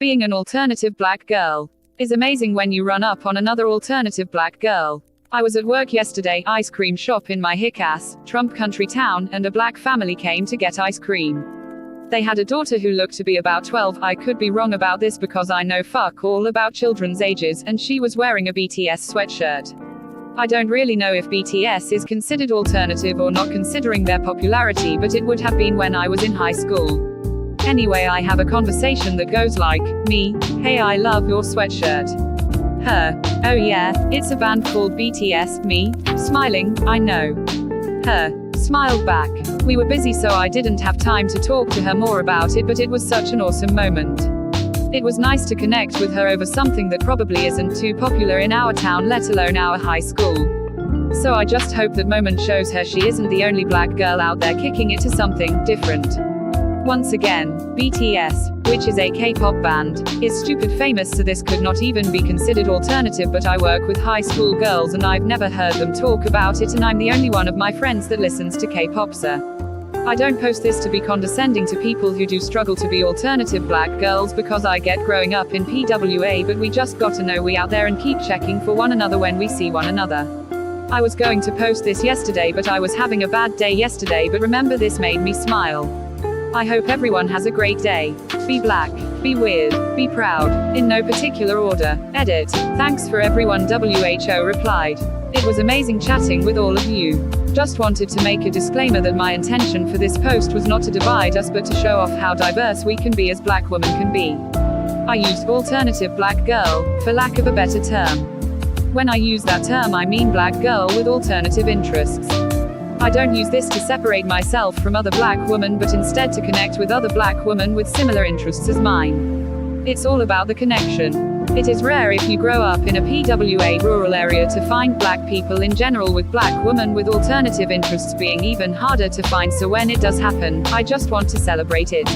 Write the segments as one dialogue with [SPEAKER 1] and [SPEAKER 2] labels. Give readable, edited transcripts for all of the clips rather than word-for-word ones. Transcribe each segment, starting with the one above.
[SPEAKER 1] Being an alternative black girl is amazing when you run up on another alternative black girl. I was at work yesterday, ice cream shop in my hick-ass, Trump country town, and a black family came to get ice cream. They had a daughter who looked to be about 12, I could be wrong about this because I know fuck all about children's ages, and she was wearing a BTS sweatshirt. I don't really know if BTS is considered alternative or not considering their popularity, but it would have been when I was in high school. Anyway, I have a conversation that goes like, me, hey, I love your sweatshirt. Her, oh yeah, it's a band called BTS, me, smiling, I know. Her, smiled back. We were busy so I didn't have time to talk to her more about it, but it was such an awesome moment. It was nice to connect with her over something that probably isn't too popular in our town, let alone our high school. So I just hope that moment shows her she isn't the only black girl out there kicking it to something different. Once again, BTS, which is a K-pop band, is stupid famous, so this could not even be considered alternative, but I work with high school girls and I've never heard them talk about it, and I'm the only one of my friends that listens to K-pop, sir. I don't post this to be condescending to people who do struggle to be alternative black girls, because I get growing up in PWA, but we just gotta know we out there and keep checking for one another when we see one another. I was going to post this yesterday, but I was having a bad day yesterday, but remember this made me smile. I hope everyone has a great day. Be black, be weird, be proud, in no particular order. Edit. Thanks for everyone, WHO replied. It was amazing chatting with all of you. Just wanted to make a disclaimer that my intention for this post was not to divide us, but to show off how diverse we can be as black women can be. I used alternative black girl, for lack of a better term. When I use that term I mean black girl with alternative interests. I don't use this to separate myself from other black women, but instead to connect with other black women with similar interests as mine. It's all about the connection. It is rare if you grow up in a PWA rural area to find black people in general, with black women with alternative interests being even harder to find, so when it does happen, I just want to celebrate it.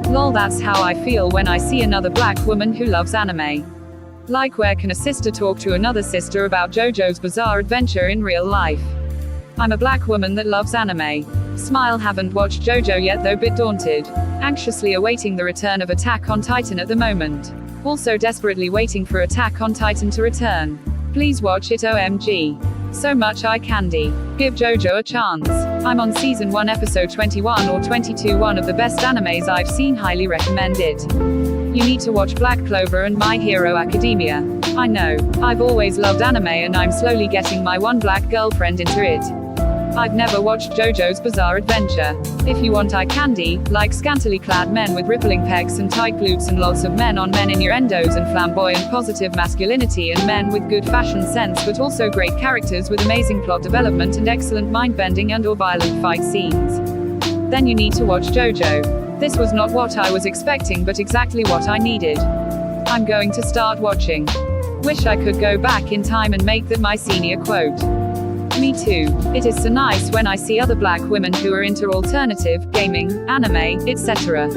[SPEAKER 1] Lol, that's how I feel when I see another black woman who loves anime. Like, where can a sister talk to another sister about JoJo's Bizarre Adventure in real life? I'm a black woman that loves anime. Smile, haven't watched JoJo yet though, bit daunted. Anxiously awaiting the return of Attack on Titan at the moment. Also desperately waiting for Attack on Titan to return. Please watch it, OMG. So much eye candy. Give JoJo a chance. I'm on season 1 episode 21 or 22, one of the best animes I've seen, highly recommend it. You need to watch Black Clover and My Hero Academia. I know, I've always loved anime and I'm slowly getting my one black girlfriend into it. I've never watched JoJo's Bizarre Adventure. If you want eye candy, like scantily clad men with rippling pecs and tight glutes and lots of men on men innuendos and flamboyant positive masculinity, and men with good fashion sense but also great characters with amazing plot development and excellent mind-bending and or violent fight scenes, then you need to watch JoJo. This was not what I was expecting, but exactly what I needed. I'm going to start watching. Wish I could go back in time and make that my senior quote. Me too. It is so nice when I see other black women who are into alternative, gaming, anime, etc.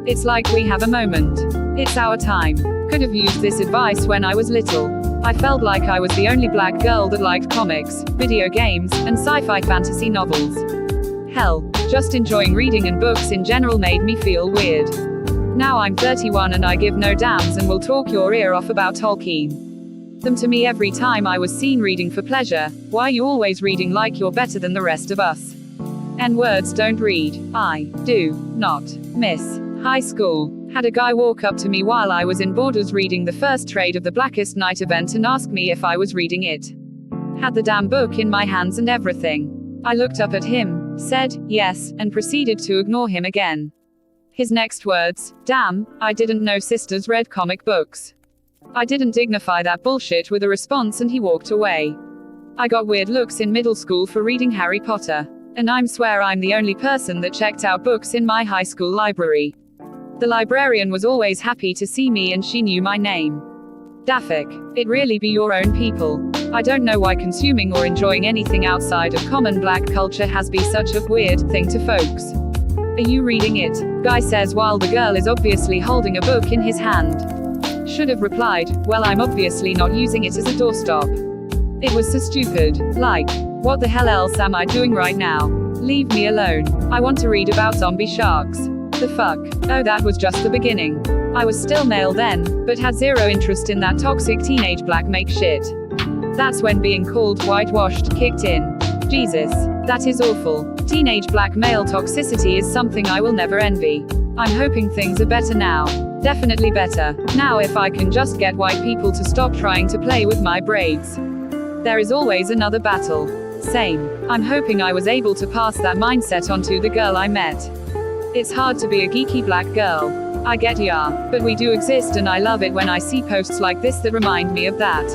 [SPEAKER 1] It's like we have a moment. It's our time. Could have used this advice when I was little. I felt like I was the only black girl that liked comics, video games, and sci-fi fantasy novels. Hell, just enjoying reading and books in general made me feel weird. Now I'm 31 and I give no damns and will talk your ear off about Tolkien. Them to me every time I was seen reading for pleasure. Why you always reading like you're better than the rest of us? N-words, don't read. I do not miss high school. Had a guy walk up to me while I was in Borders reading the first trade of the Blackest Night event and ask me if I was reading it. Had the damn book in my hands and everything. I looked up at him, said yes, and proceeded to ignore him again. His next words, damn, I didn't know sisters read comic books. I didn't dignify that bullshit with a response and he walked away. I got weird looks in middle school for reading Harry Potter. And I swear I'm the only person that checked out books in my high school library. The librarian was always happy to see me and she knew my name. Daffik. It really be your own people. I don't know why consuming or enjoying anything outside of common black culture has been such a weird thing to folks. Are you reading it? Guy says while the girl is obviously holding a book in his hand. Should have replied, well, I'm obviously not using it as a doorstop. It was so stupid. Like, what the hell else am I doing right now? Leave me alone. I want to read about zombie sharks. The fuck? Oh, that was just the beginning. I was still male then, but had zero interest in that toxic teenage black make shit. That's when being called whitewashed kicked in. Jesus, that is awful. Teenage black male toxicity is something I will never envy. I'm hoping things are better now. Definitely better. Now if I can just get white people to stop trying to play with my braids. There is always another battle. Same. I'm hoping I was able to pass that mindset on to the girl I met. It's hard to be a geeky black girl. I get ya, but we do exist and I love it when I see posts like this that remind me of that.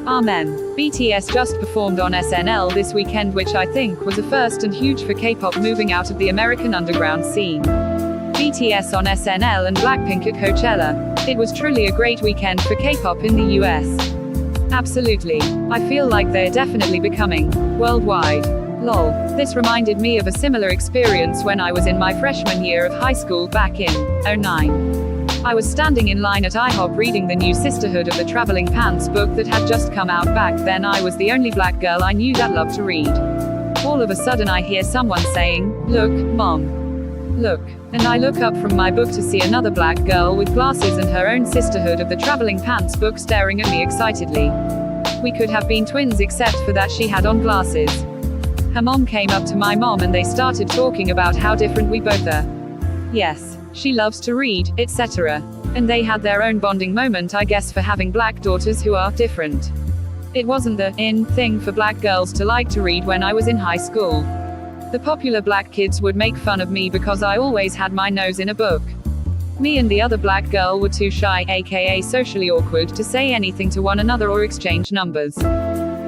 [SPEAKER 1] Amen. BTS just performed on SNL this weekend, which I think was a first and huge for K-pop moving out of the American underground scene. BTS on SNL and Blackpink at Coachella. It was truly a great weekend for K-pop in the US. Absolutely. I feel like they're definitely becoming worldwide. Lol. This reminded me of a similar experience when I was in my freshman year of high school back in '09. I was standing in line at IHOP reading the new Sisterhood of the Traveling Pants book that had just come out. Back then I was the only black girl I knew that loved to read. All of a sudden I hear someone saying, "Look, Mom. Look." And I look up from my book to see another black girl with glasses and her own Sisterhood of the Traveling Pants book staring at me excitedly. We could have been twins except for that she had on glasses. Her mom came up to my mom and they started talking about how different we both are. Yes, she loves to read, etc. And they had their own bonding moment, I guess, for having black daughters who are different. It wasn't the in thing for black girls to like to read when I was in high school. The popular black kids would make fun of me because I always had my nose in a book. Me and the other black girl were too shy, aka socially awkward, to say anything to one another or exchange numbers.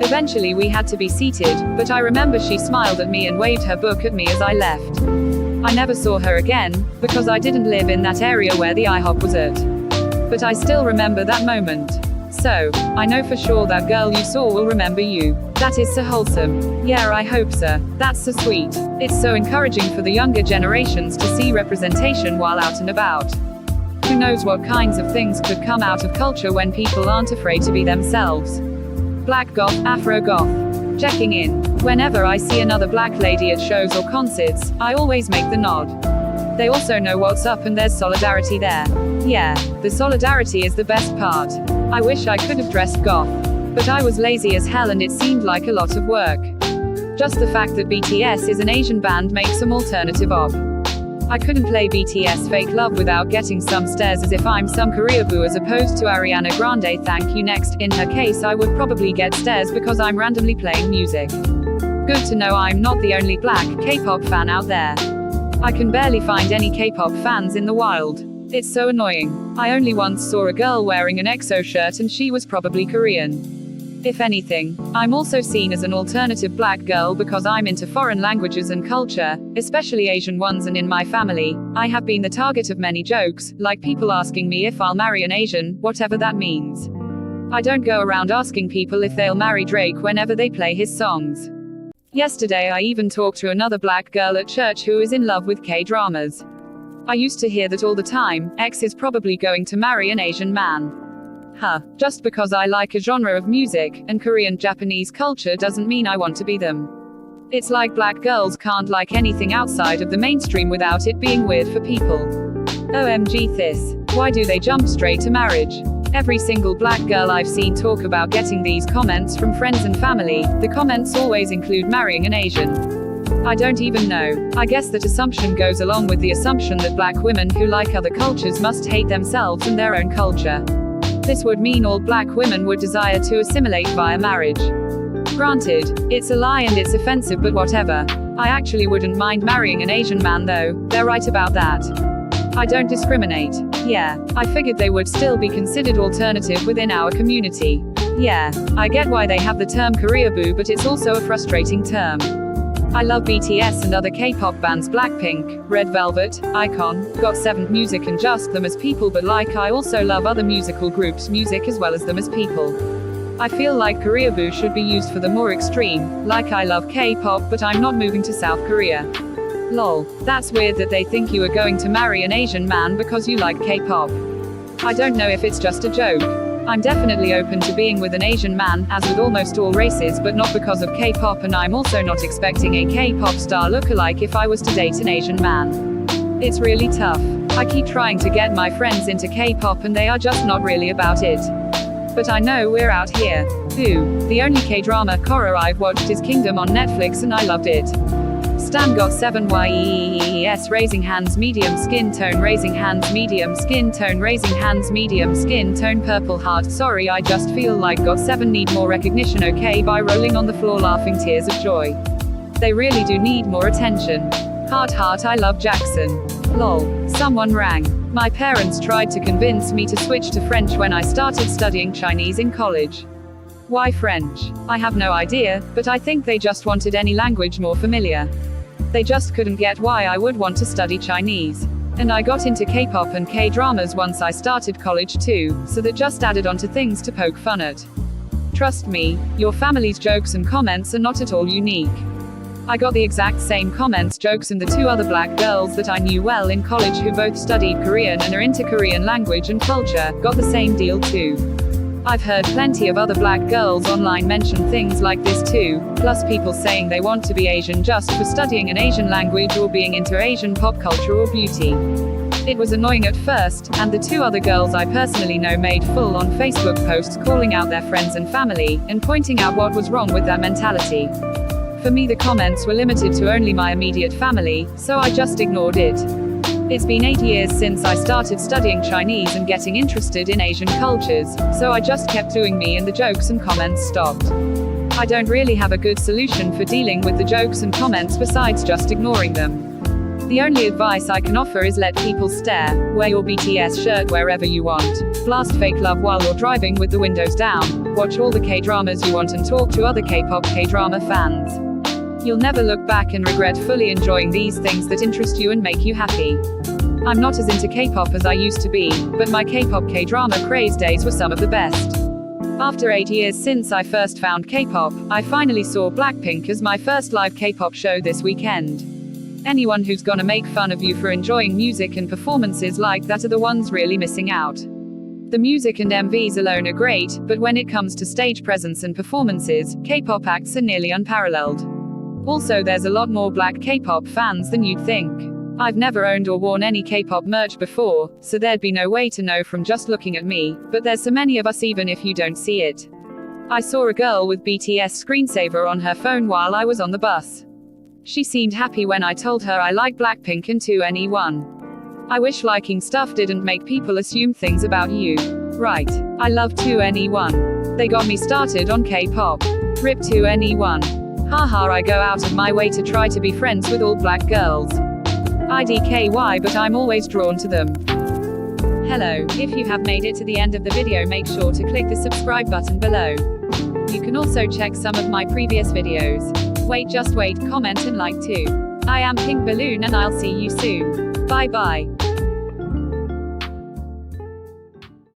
[SPEAKER 1] Eventually we had to be seated, but I remember she smiled at me and waved her book at me as I left. I never saw her again, because I didn't live in that area where the IHOP was at. But I still remember that moment. So, I know for sure that girl you saw will remember you. That is so wholesome. Yeah, I hope so. That's so sweet. It's so encouraging for the younger generations to see representation while out and about. Who knows what kinds of things could come out of culture when people aren't afraid to be themselves. Black goth, Afro goth. Checking in. Whenever I see another black lady at shows or concerts, I always make the nod. They also know what's up and there's solidarity there. Yeah, the solidarity is the best part. I wish I could have dressed goth. But I was lazy as hell and it seemed like a lot of work. Just the fact that BTS is an Asian band makes some alternative op. I couldn't play BTS Fake Love without getting some stares as if I'm some career boo as opposed to Ariana Grande thank you next. In her case I would probably get stares because I'm randomly playing music. Good to know I'm not the only black K-pop fan out there. I can barely find any K-pop fans in the wild. It's so annoying. I only once saw a girl wearing an EXO shirt and she was probably Korean. If anything, I'm also seen as an alternative black girl because I'm into foreign languages and culture, especially Asian ones, and in my family, I have been the target of many jokes, like people asking me if I'll marry an Asian, whatever that means. I don't go around asking people if they'll marry Drake whenever they play his songs. Yesterday I even talked to another black girl at church who is in love with K-dramas. I used to hear that all the time, X is probably going to marry an Asian man. Huh. Just because I like a genre of music, and Korean Japanese culture doesn't mean I want to be them. It's like black girls can't like anything outside of the mainstream without it being weird for people. OMG this. Why do they jump straight to marriage? Every single black girl I've seen talk about getting these comments from friends and family, the comments always include marrying an Asian. I don't even know. I guess that assumption goes along with the assumption that black women who like other cultures must hate themselves and their own culture. This would mean all black women would desire to assimilate via marriage. Granted, it's a lie and it's offensive, but whatever. I actually wouldn't mind marrying an Asian man though, they're right about that. I don't discriminate. Yeah, I figured they would still be considered alternative within our community. Yeah, I get why they have the term career boo, but it's also a frustrating term. I love BTS and other K-pop bands, Blackpink, Red Velvet, iKON, GOT7 music and just them as people, but like I also love other musical groups' music as well as them as people. I feel like career boo should be used for the more extreme, like I love K-pop but I'm not moving to South Korea. Lol, that's weird that they think you are going to marry an Asian man because you like K-pop. I don't know if it's just a joke. I'm definitely open to being with an Asian man, as with almost all races, but not because of K-pop, and I'm also not expecting a K-pop star lookalike if I was to date an Asian man. It's really tough. I keep trying to get my friends into K-pop and they are just not really about it. But I know we're out here. Ooh, the only K-drama horror I've watched is Kingdom on Netflix and I loved it. Stan got 7 YEEES raising hands medium skin tone raising hands medium skin tone raising hands medium skin tone purple heart sorry I just feel like got 7 need more recognition okay by rolling on the floor laughing tears of joy. They really do need more attention. Heart heart I love Jackson. Lol. Someone rang. My parents tried to convince me to switch to French when I started studying Chinese in college. Why French? I have no idea, but I think they just wanted any language more familiar. They just couldn't get why I would want to study Chinese. And I got into K-pop and K-dramas once I started college too, so that just added on to things to poke fun at. Trust me, your family's jokes and comments are not at all unique. I got the exact same comments, jokes, and the 2 other black girls that I knew well in college who both studied Korean and are into Korean language and culture, got the same deal too. I've heard plenty of other black girls online mention things like this too, plus people saying they want to be Asian just for studying an Asian language or being into Asian pop culture or beauty. It was annoying at first, and the 2 other girls I personally know made full-on Facebook posts calling out their friends and family, and pointing out what was wrong with that mentality. For me the comments were limited to only my immediate family, so I just ignored it. It's been 8 years since I started studying Chinese and getting interested in Asian cultures, so I just kept doing me and the jokes and comments stopped. I don't really have a good solution for dealing with the jokes and comments besides just ignoring them. The only advice I can offer is let people stare, wear your BTS shirt wherever you want, blast fake love while you're driving with the windows down, watch all the K-dramas you want and talk to other K-pop K-drama fans. You'll never look back and regret fully enjoying these things that interest you and make you happy. I'm not as into K-pop as I used to be, but my K-pop K-drama craze days were some of the best. After 8 years since I first found K-pop, I finally saw Blackpink as my first live K-pop show this weekend. Anyone who's gonna make fun of you for enjoying music and performances like that are the ones really missing out. The music and MVs alone are great, but when it comes to stage presence and performances, K-pop acts are nearly unparalleled. Also, there's a lot more black K-pop fans than you'd think. I've never owned or worn any K-pop merch before, so there'd be no way to know from just looking at me, but there's so many of us even if you don't see it. I saw a girl with BTS screensaver on her phone while I was on the bus. She seemed happy when I told her I like Blackpink and 2NE1. I wish liking stuff didn't make people assume things about you. Right. I love 2NE1. They got me started on K-pop. Rip 2NE1. Haha, I go out of my way to try to be friends with all black girls. IDKY, but I'm always drawn to them. Hello, if you have made it to the end of the video, make sure to click the subscribe button below. You can also check some of my previous videos. Wait, just wait, comment and like too. I am Pink Balloon and I'll see you soon. Bye bye.